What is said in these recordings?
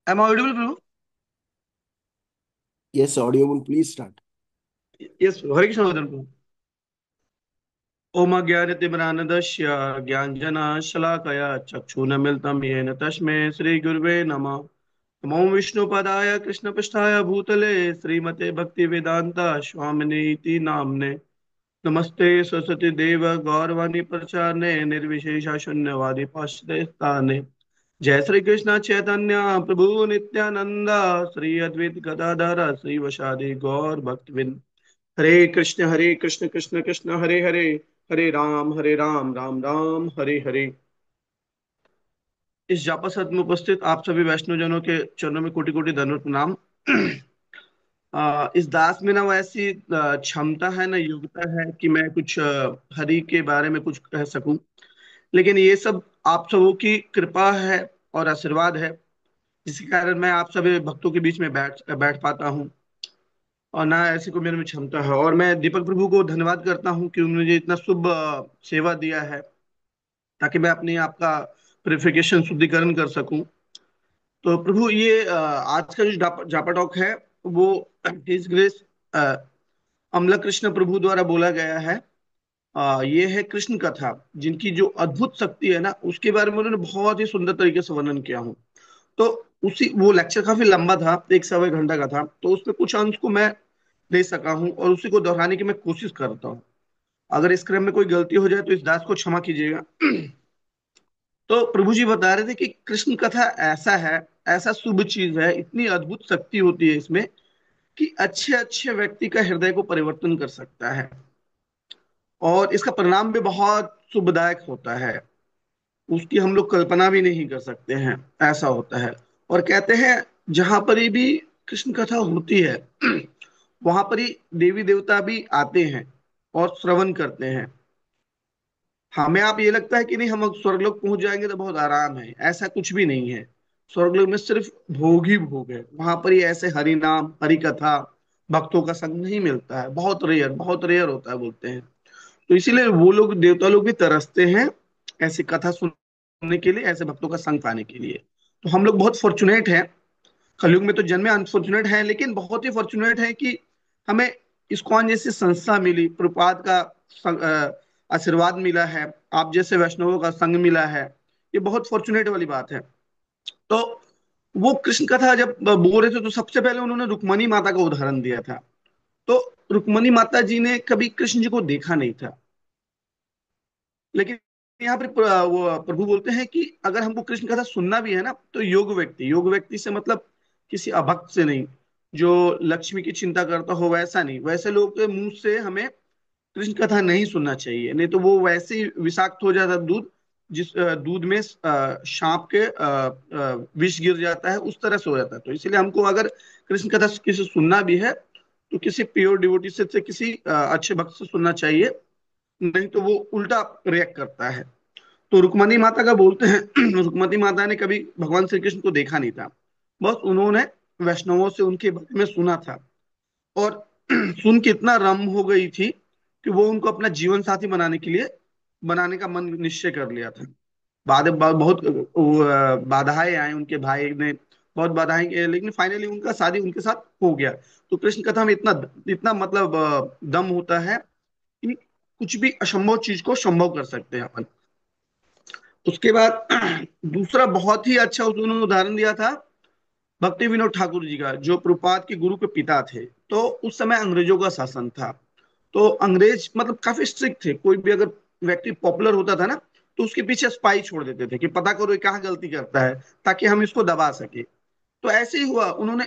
Am I audible, Prabhu? Yes, audible. Please start. Yes, Prabhu. Hare Krishna, Vadan Prabhu. ओम अज्ञानतिमिरान्धस्य ज्ञानञ्जनशलाकया चक्षुर्मिलितं येन तस्मै श्रीगुरुवे नमः। नमो विष्णुपदाय कृष्णपृष्ठाय भूतले श्रीमते भक्तिवेदान्त स्वामिनीति नाम्ने। नमस्ते सरस्वती देव गौरवाणी प्रचारणे निर्विशेष शून्यवादी पाश्चात्य। जय श्री कृष्ण चैतन्य प्रभु नित्यानंद श्री अद्वैत गदाधर श्रीवासादि गौर भक्तविंद। हरे कृष्ण कृष्ण कृष्ण हरे हरे, हरे राम राम राम हरे हरे। इस जापा सत में उपस्थित आप सभी वैष्णवजनों के चरणों में कोटि कोटि दंडवत प्रणाम। इस दास में ना वैसी क्षमता है ना योग्यता है कि मैं कुछ हरि के बारे में कुछ कह सकूं। लेकिन ये सब आप सबों की कृपा है और आशीर्वाद है, जिसके कारण मैं आप सभी भक्तों के बीच में बैठ बैठ पाता हूँ। और ना ऐसी कोई मेरे में क्षमता है, और मैं दीपक प्रभु को धन्यवाद करता हूँ कि उन्होंने मुझे इतना शुभ सेवा दिया है, ताकि मैं अपने आप का प्रिफिकेशन शुद्धिकरण कर सकूं। तो प्रभु ये आज का जो जापा टॉक है वो हिज ग्रेस अमला कृष्ण प्रभु द्वारा बोला गया है। ये है कृष्ण कथा, जिनकी जो अद्भुत शक्ति है ना उसके बारे में उन्होंने बहुत ही सुंदर तरीके से वर्णन किया हूँ। तो उसी वो लेक्चर काफी लंबा था, 1 सवा घंटा का था, तो उसमें कुछ अंश को मैं ले सका हूँ और उसी को दोहराने की मैं कोशिश करता हूँ। अगर इस क्रम में कोई गलती हो जाए तो इस दास को क्षमा कीजिएगा। तो प्रभु जी बता रहे थे कि कृष्ण कथा ऐसा है, ऐसा शुभ चीज है, इतनी अद्भुत शक्ति होती है इसमें कि अच्छे अच्छे व्यक्ति का हृदय को परिवर्तन कर सकता है। और इसका परिणाम भी बहुत शुभदायक होता है, उसकी हम लोग कल्पना भी नहीं कर सकते हैं। ऐसा होता है। और कहते हैं जहां पर ही भी कृष्ण कथा होती है वहां पर ही देवी देवता भी आते हैं और श्रवण करते हैं। हमें आप ये लगता है कि नहीं, हम स्वर्गलोक पहुंच जाएंगे तो बहुत आराम है, ऐसा कुछ भी नहीं है। स्वर्गलोक में सिर्फ भोग ही भोग है, वहां पर ही ऐसे हरि नाम हरि कथा भक्तों का संग नहीं मिलता है, बहुत रेयर होता है बोलते हैं। तो इसीलिए वो लोग देवता लोग भी तरसते हैं ऐसी कथा सुनने के लिए, ऐसे भक्तों का संग पाने के लिए। तो हम लोग बहुत फॉर्चुनेट हैं, कलयुग में तो जन्मे अनफॉर्चुनेट है, लेकिन बहुत ही फॉर्चुनेट है कि हमें इस्कॉन जैसी संस्था मिली, प्रपात का आशीर्वाद मिला है, आप जैसे वैष्णवों का संग मिला है। ये बहुत फॉर्चुनेट वाली बात है। तो वो कृष्ण कथा जब बोल रहे थे तो सबसे पहले उन्होंने रुक्मणी माता का उदाहरण दिया था। तो रुक्मणी माता जी ने कभी कृष्ण जी को देखा नहीं था, लेकिन यहाँ पर वो प्रभु बोलते हैं कि अगर हमको कृष्ण कथा सुनना भी है ना तो योग व्यक्ति से मतलब किसी अभक्त से नहीं, जो लक्ष्मी की चिंता करता हो वैसा नहीं, वैसे लोगों के मुंह से हमें कृष्ण कथा नहीं सुनना चाहिए, नहीं तो वो वैसे ही विषाक्त हो जाता है दूध। जिस दूध में सांप के विष गिर जाता है उस तरह से हो जाता है। तो इसलिए हमको अगर कृष्ण कथा किसी सुनना भी है तो किसी प्योर डिवोटी से किसी अच्छे भक्त से सुनना चाहिए, नहीं तो वो उल्टा रिएक्ट करता है। तो रुक्मणी माता का बोलते हैं रुक्मणी माता ने कभी भगवान श्री कृष्ण को देखा नहीं था, बस उन्होंने वैष्णवों से उनके बारे में सुना था। और सुन के इतना रम हो गई थी कि वो उनको अपना जीवन साथी बनाने के लिए बनाने का मन निश्चय कर लिया था। बहुत बाधाएं आई, उनके भाई ने बहुत बाधाएं की, लेकिन फाइनली उनका शादी उनके साथ हो गया। तो कृष्ण कथा में इतना इतना मतलब दम होता है कि कुछ भी असंभव चीज को संभव कर सकते हैं अपन। उसके बाद दूसरा बहुत ही अच्छा उन्होंने उदाहरण दिया था भक्ति विनोद ठाकुर जी का, जो प्रभुपाद के गुरु के पिता थे। तो उस समय अंग्रेजों का शासन था, तो अंग्रेज मतलब काफी स्ट्रिक्ट थे, कोई भी अगर व्यक्ति पॉपुलर होता था ना तो उसके पीछे स्पाई छोड़ देते थे कि पता करो ये कहाँ गलती करता है, ताकि हम इसको दबा सके। तो ऐसे ही हुआ, उन्होंने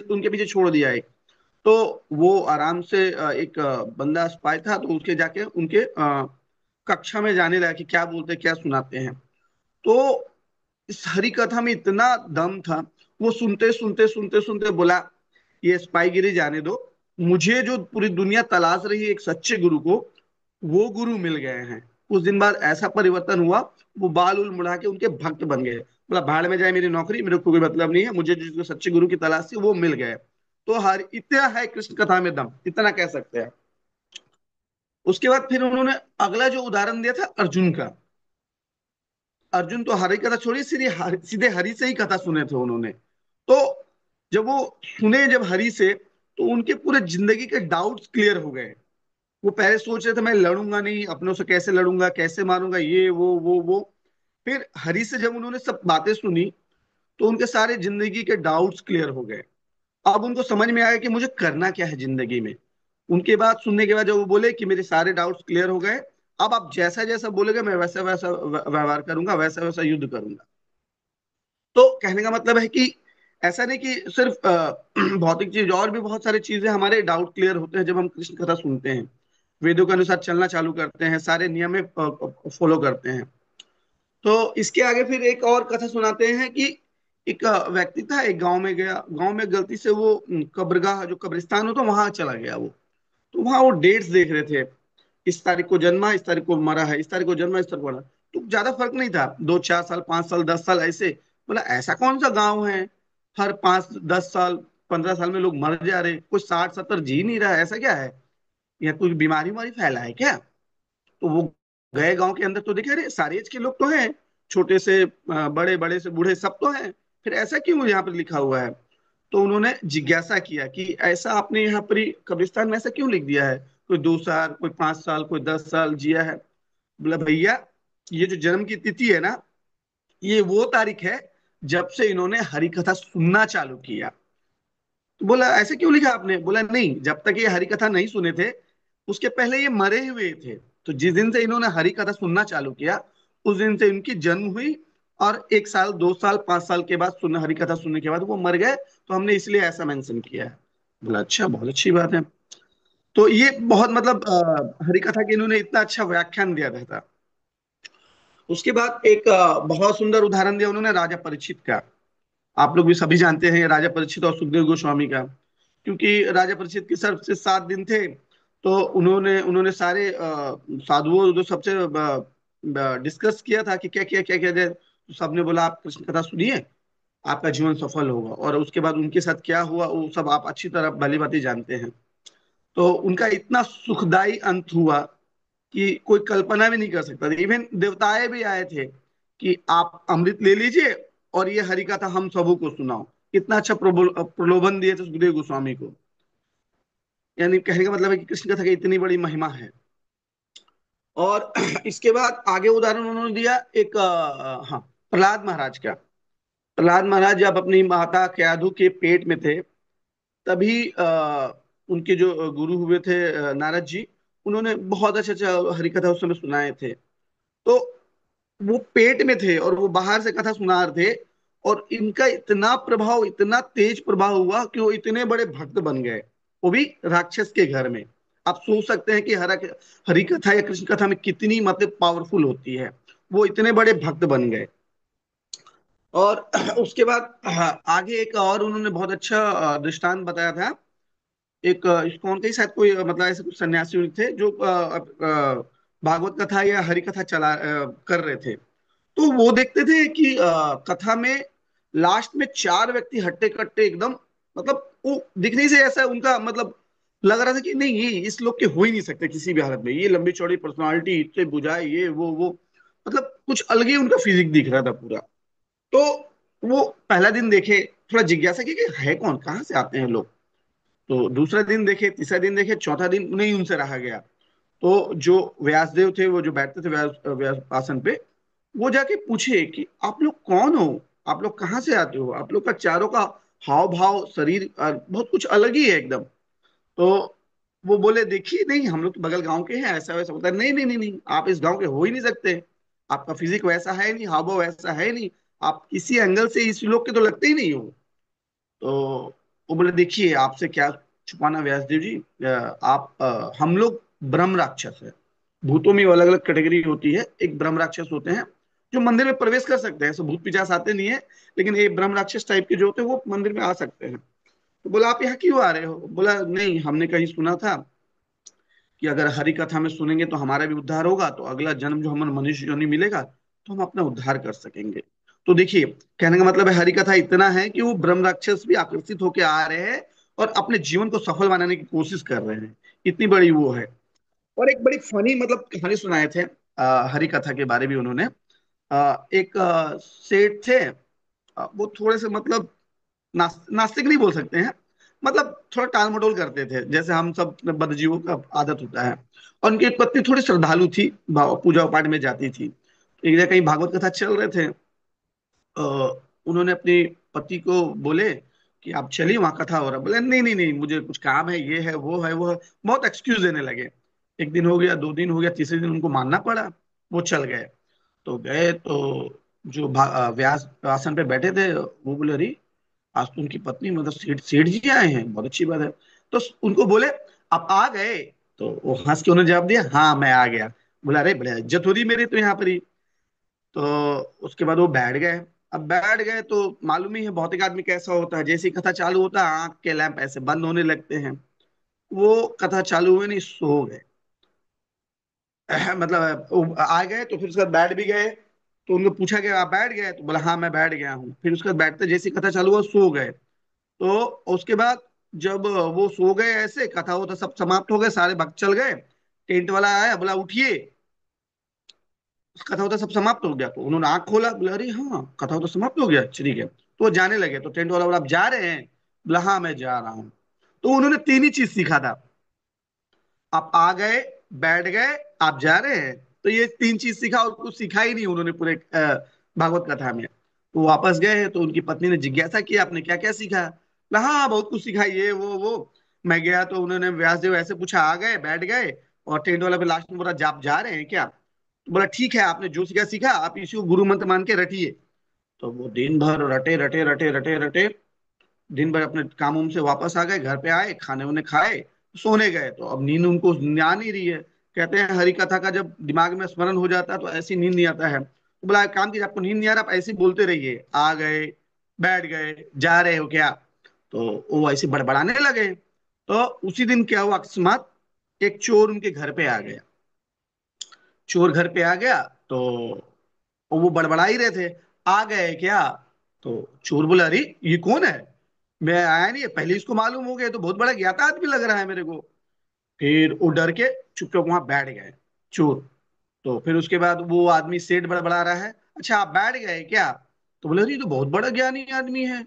उनके पीछे छोड़ दिया एक। तो वो आराम से एक बंदा स्पाई था, तो उसके जाके उनके कक्षा में जाने लगा कि क्या बोलते क्या सुनाते हैं। तो इस हरि कथा में इतना दम था, वो सुनते सुनते सुनते सुनते बोला ये स्पाईगिरी जाने दो, मुझे जो पूरी दुनिया तलाश रही है एक सच्चे गुरु को, वो गुरु मिल गए हैं। कुछ दिन बाद ऐसा परिवर्तन हुआ, वो बाल उल मुड़ा के उनके भक्त बन गए, बोला भाड़ में जाए मेरी नौकरी, मेरे को कोई मतलब नहीं है, मुझे जो सच्चे गुरु की तलाश थी वो मिल गए। तो हर इतना है कृष्ण कथा में दम, इतना कह सकते हैं। उसके बाद फिर उन्होंने अगला जो उदाहरण दिया था अर्जुन का। अर्जुन तो हरि कथा छोड़ी, सीधे हरि से ही कथा सुने थे उन्होंने। जब वो सुने जब हरि से, तो उनके पूरे जिंदगी के डाउट्स क्लियर हो गए। वो पहले सोच रहे थे मैं लड़ूंगा नहीं, अपनों से कैसे लड़ूंगा, कैसे मारूंगा, ये वो। फिर हरि से जब उन्होंने सब बातें सुनी, तो उनके सारे जिंदगी के डाउट्स क्लियर हो गए। अब उनको समझ में आया कि मुझे करना क्या है जिंदगी में। उनके बाद सुनने के बाद जब वो बोले कि मेरे सारे डाउट्स क्लियर हो गए, अब आप जैसा जैसा बोलोगे मैं वैसा वैसा व्यवहार करूंगा, वैसा वैसा युद्ध करूंगा। तो कहने का मतलब है कि ऐसा नहीं कि सिर्फ भौतिक चीज, और भी बहुत सारी चीजें हमारे डाउट क्लियर होते हैं जब हम कृष्ण कथा सुनते हैं, वेदों के अनुसार चलना चालू करते हैं, सारे नियम फॉलो करते हैं। तो इसके आगे फिर एक और कथा सुनाते हैं कि एक व्यक्ति था, एक गांव में गया, गांव में गलती से वो कब्रगाह जो कब्रिस्तान होता वहां चला गया वो। तो वहां वो डेट्स देख रहे थे, इस तारीख को जन्मा, इस तारीख को मरा है, इस तारीख को जन्मा, इस तारीख को मरा। तो ज्यादा फर्क नहीं था, 2 4 साल, 5 साल, 10 साल ऐसे। बोला ऐसा कौन सा गांव है, हर 5 10 साल 15 साल में लोग मर जा रहे, कोई 60 70 जी नहीं रहा, ऐसा क्या है, या कोई बीमारी उमारी फैला है क्या। तो वो गए गांव के अंदर, तो देखे अरे सारे एज के लोग तो हैं, छोटे से बड़े, बड़े से बूढ़े सब तो हैं, फिर ऐसा क्यों यहाँ पर लिखा हुआ है। तो उन्होंने जिज्ञासा किया कि ऐसा आपने यहाँ पर ही कब्रिस्तान में ऐसा क्यों लिख दिया है, कोई 2 साल, कोई 5 साल, कोई 10 साल जिया है। बोला भैया, ये जो जन्म की तिथि है ना, ये वो तारीख है जब से इन्होंने हरि कथा सुनना चालू किया। तो बोला ऐसे क्यों लिखा आपने। बोला नहीं, जब तक ये हरि कथा नहीं सुने थे, उसके पहले ये मरे हुए थे। तो जिस दिन से इन्होंने हरि कथा सुनना चालू किया, उस दिन से इनकी जन्म हुई, और 1 साल, 2 साल, 5 साल के बाद सुन हरि कथा सुनने के बाद वो मर गए, तो हमने इसलिए ऐसा मेंशन किया है। बोला अच्छा, बहुत अच्छी बात है। तो ये बहुत मतलब हरि कथा के इन्होंने इतना अच्छा व्याख्यान दिया था। उसके बाद एक बहुत सुंदर उदाहरण दिया उन्होंने राजा परीक्षित का। आप लोग भी सभी जानते हैं राजा परीक्षित और सुखदेव गोस्वामी का, क्योंकि राजा परीक्षित के सर से 7 दिन थे। तो उन्होंने उन्होंने सारे साधुओं जो सबसे डिस्कस किया था कि क्या किया, क्या किया जाए। तो सबने बोला आप कृष्ण कथा सुनिए, आपका जीवन सफल होगा। और उसके बाद उनके साथ क्या हुआ वो सब आप अच्छी तरह भली भांति जानते हैं। तो उनका इतना सुखदाई अंत हुआ कि कोई कल्पना भी नहीं कर सकता था। इवन देवताएं भी आए थे कि आप अमृत ले लीजिए और ये हरि कथा हम सबों को सुनाओ। इतना अच्छा प्रलोभन दिए थे सुखदेव गोस्वामी को। यानी कहने का मतलब है कि कृष्ण कथा की इतनी बड़ी महिमा है। और इसके बाद आगे उदाहरण उन्होंने दिया एक हाँ, प्रहलाद महाराज का। प्रहलाद महाराज जब अपनी माता केयाधु के पेट में थे, तभी उनके जो गुरु हुए थे नारद जी, उन्होंने बहुत अच्छा अच्छा हरिकथा उस समय सुनाए थे। तो वो पेट में थे और वो बाहर से कथा सुना रहे थे, और इनका इतना प्रभाव, इतना तेज प्रभाव हुआ कि वो इतने बड़े भक्त बन गए, वो भी राक्षस के घर में। आप सोच सकते हैं कि हरि कथा या कृष्ण कथा में कितनी मतलब पावरफुल होती है। वो इतने बड़े भक्त बन गए। और उसके बाद आगे एक और उन्होंने बहुत अच्छा दृष्टांत बताया था। एक इस्कॉन के ही शायद कोई मतलब ऐसे कुछ सन्यासी थे जो भागवत कथा या हरि कथा कर रहे थे। तो वो देखते थे कि कथा में लास्ट में 4 व्यक्ति हट्टे कट्टे एकदम, मतलब वो दिखने से ऐसा उनका मतलब लग रहा था कि नहीं, ये इस लोग के हो ही नहीं सकते किसी भी हालत में, ये लंबी चौड़ी पर्सनालिटी, इतने बुझाए, ये वो मतलब कुछ अलग ही उनका फिजिक दिख रहा था पूरा। तो वो पहला दिन देखे, थोड़ा जिज्ञासा की कि है कौन, कहाँ से आते हैं लोग। तो दूसरा दिन देखे, तीसरा दिन देखे, चौथा दिन नहीं उनसे रहा गया। तो जो व्यासदेव थे, वो जो बैठते थे व्यास आसन पे, वो जाके पूछे कि आप लोग कौन हो, आप लोग कहाँ से आते हो, आप लोग का चारों का हाव भाव, शरीर बहुत कुछ अलग ही है एकदम। तो वो बोले देखिए, नहीं हम लोग तो बगल गांव के हैं, ऐसा वैसा। होता है नहीं नहीं नहीं नहीं, आप इस गांव के हो ही नहीं सकते, आपका फिजिक वैसा है नहीं, हाव भाव वैसा है नहीं, आप किसी एंगल से इस लोग के तो लगते ही नहीं हो। तो वो बोले देखिए, आपसे क्या छुपाना व्यासदेव जी, आप हम लोग ब्रह्म राक्षस है। भूतों में अलग अलग कैटेगरी होती है, एक ब्रह्म राक्षस होते हैं जो मंदिर में प्रवेश कर सकते हैं, ऐसे भूत पिशाच आते नहीं है, लेकिन ये ब्रह्म राक्षस टाइप के जो होते हैं वो मंदिर में आ सकते हैं। तो बोला आप यहाँ क्यों आ रहे हो। बोला नहीं, हमने कहीं सुना था कि अगर हरि कथा में सुनेंगे तो हमारा भी उद्धार होगा, तो अगला जन्म जो हमें मनुष्य योनि मिलेगा तो हम अपना उद्धार कर सकेंगे। तो देखिए, कहने का मतलब है हरि कथा इतना है कि वो ब्रह्म राक्षस भी आकर्षित होकर आ रहे हैं और अपने जीवन को सफल बनाने की कोशिश कर रहे हैं, इतनी बड़ी वो है। और एक बड़ी फनी मतलब कहानी सुनाए थे हरि कथा के बारे में उन्होंने। एक सेठ थे, वो थोड़े से मतलब नास्तिक नहीं बोल सकते हैं, मतलब थोड़ा टाल मटोल करते थे, जैसे हम सब बदजीवों का आदत होता है। और उनकी एक पत्नी थोड़ी श्रद्धालु थी, पूजा पाठ में जाती थी। एक जगह कहीं भागवत कथा चल रहे थे, उन्होंने अपने पति को बोले कि आप चलिए, वहां कथा हो रहा है। बोले नहीं नहीं नहीं, मुझे कुछ काम है, ये है वो है वो है, बहुत एक्सक्यूज देने लगे। एक दिन हो गया, 2 दिन हो गया, तीसरे दिन उनको मानना पड़ा, वो चल गए। तो गए तो जो व्यास आसन पे बैठे थे वो बोले, अरे आज तो उनकी पत्नी मतलब सेठ सेठ जी आए हैं, बहुत अच्छी बात है। तो उनको बोले, आप आ गए? तो वो हंस के उन्होंने जवाब दिया, हाँ मैं आ गया। बोला, अरे बड़े इज्जत हो रही मेरी तो यहाँ पर ही। तो उसके बाद वो बैठ गए। अब बैठ गए तो मालूम ही है भौतिक आदमी कैसा होता है, जैसे ही कथा चालू होता है आंख के लैंप ऐसे बंद होने लगते हैं। वो कथा चालू हुए नहीं, सो गए। मतलब वो आ गए तो फिर उसके बाद बैठ भी गए। तो उनको पूछा गया, आप बैठ गए? तो बोला, हाँ मैं बैठ गया हूँ। फिर उसके बाद बैठते जैसी कथा चालू हुआ सो गए। तो उसके बाद जब वो सो गए, ऐसे कथा होता सब समाप्त हो गए, सारे भक्त चल गए। टेंट वाला आया, बोला उठिए, कथा होता सब समाप्त हो गया। तो उन्होंने आंख खोला, बोला, अरे हाँ कथा होता समाप्त हो गया, ठीक है। तो वो जाने लगे। तो टेंट वाला बोला, आप जा रहे हैं? बोला, हाँ मैं जा रहा हूँ। तो उन्होंने तीन ही चीज सीखा था, आप आ गए, बैठ गए, आप जा रहे हैं। तो ये तीन चीज सीखा, और कुछ सीखा ही नहीं उन्होंने पूरे भागवत कथा में। तो वापस गए तो उनकी पत्नी ने जिज्ञासा की, आपने क्या क्या सीखा? बोला, हाँ बहुत कुछ सीखा, ये वो। मैं गया तो उन्होंने व्यास देव ऐसे पूछा, आ गए, बैठ गए, और टेंट वाला पे लास्ट में बोला, आप जा रहे हैं क्या? तो बोला, ठीक है, आपने जो सीखा सीखा, आप इसी को गुरु मंत्र मान के रटिए। तो वो दिन भर रटे रटे रटे रटे रटे, दिन भर अपने काम उम से वापस आ गए, घर पे आए, खाने उन्हें खाए, सोने गए। तो अब नींद उनको आ नहीं रही है। कहते हैं हरि कथा का जब दिमाग में स्मरण हो जाता है तो ऐसी नींद नहीं आता है। तो बोला, एक काम कीजिए, आपको नींद नहीं आ रहा, आप ऐसे ही बोलते रहिए, आ गए, बैठ गए, जा रहे हो क्या? तो वो ऐसे बड़बड़ाने लगे। तो उसी दिन क्या हुआ, अकस्मात एक चोर उनके घर पे आ गया। चोर घर पे आ गया तो वो बड़बड़ा ही रहे थे, आ गए क्या? तो चोर बोला, अरे ये कौन है, मैं आया नहीं है, पहले इसको मालूम हो गया, तो बहुत बड़ा ज्ञाता आदमी लग रहा है मेरे को। फिर वो डर के चुपचाप वहां बैठ गए, चोर। तो फिर उसके बाद वो आदमी सेठ बड़बड़ा रहा है, अच्छा आप बैठ गए क्या? तो बोले, अरे ये तो बहुत बड़ा ज्ञानी आदमी है।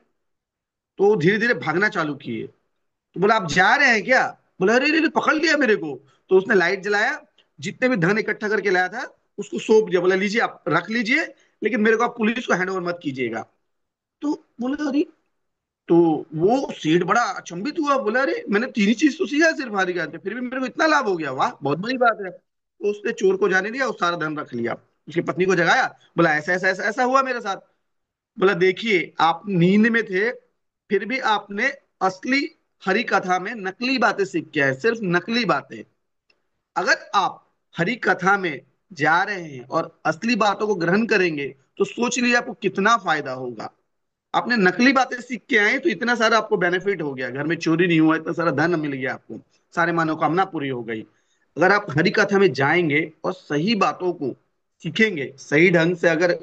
तो धीरे धीरे भागना चालू किए। तो बोला, आप जा रहे हैं क्या? बोला, अरे अरे अरे, पकड़ लिया मेरे को। तो उसने लाइट जलाया, जितने भी धन इकट्ठा करके लाया था उसको सौंप दिया, बोला लीजिए आप रख लीजिए, लेकिन मेरे को आप पुलिस को हैंड ओवर मत कीजिएगा। तो बोला, अरे, तो वो सेठ बड़ा अचंभित हुआ, बोला, अरे मैंने तीन ही चीज तो सीखा है सिर्फ हारी का, फिर भी मेरे को इतना लाभ हो गया, वाह बहुत बड़ी बात है। तो उसने चोर को जाने दिया और सारा धन रख लिया। उसकी पत्नी को जगाया, बोला, ऐसा ऐसा ऐसा ऐसा हुआ मेरे साथ। बोला, देखिए आप नींद में थे, फिर भी आपने असली हरी कथा में नकली बातें सीख के आए, सिर्फ नकली बातें। अगर आप हरी कथा में जा रहे हैं और असली बातों को ग्रहण करेंगे तो सोच लीजिए आपको कितना फायदा होगा। आपने नकली बातें सीख के आए तो इतना सारा आपको बेनिफिट हो गया, घर में चोरी नहीं हुआ, इतना सारा धन मिल गया आपको, सारे मनोकामना पूरी हो गई। अगर आप हरि कथा में जाएंगे और सही बातों को सीखेंगे, सही ढंग से अगर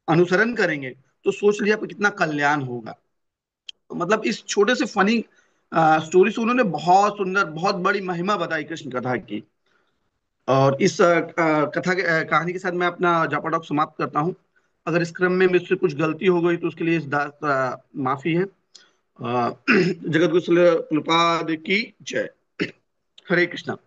अनुसरण करेंगे, तो सोच लीजिए आपको कितना कल्याण होगा। तो मतलब इस छोटे से फनी स्टोरी से उन्होंने बहुत सुंदर, बहुत बड़ी महिमा बताई कृष्ण कथा की। और इस कथा के कहानी के साथ मैं अपना जापा टॉक समाप्त करता हूँ। अगर इस क्रम में मुझसे कुछ गलती हो गई तो उसके लिए माफी है। जगत गुरु प्रभुपाद की जय। हरे कृष्णा।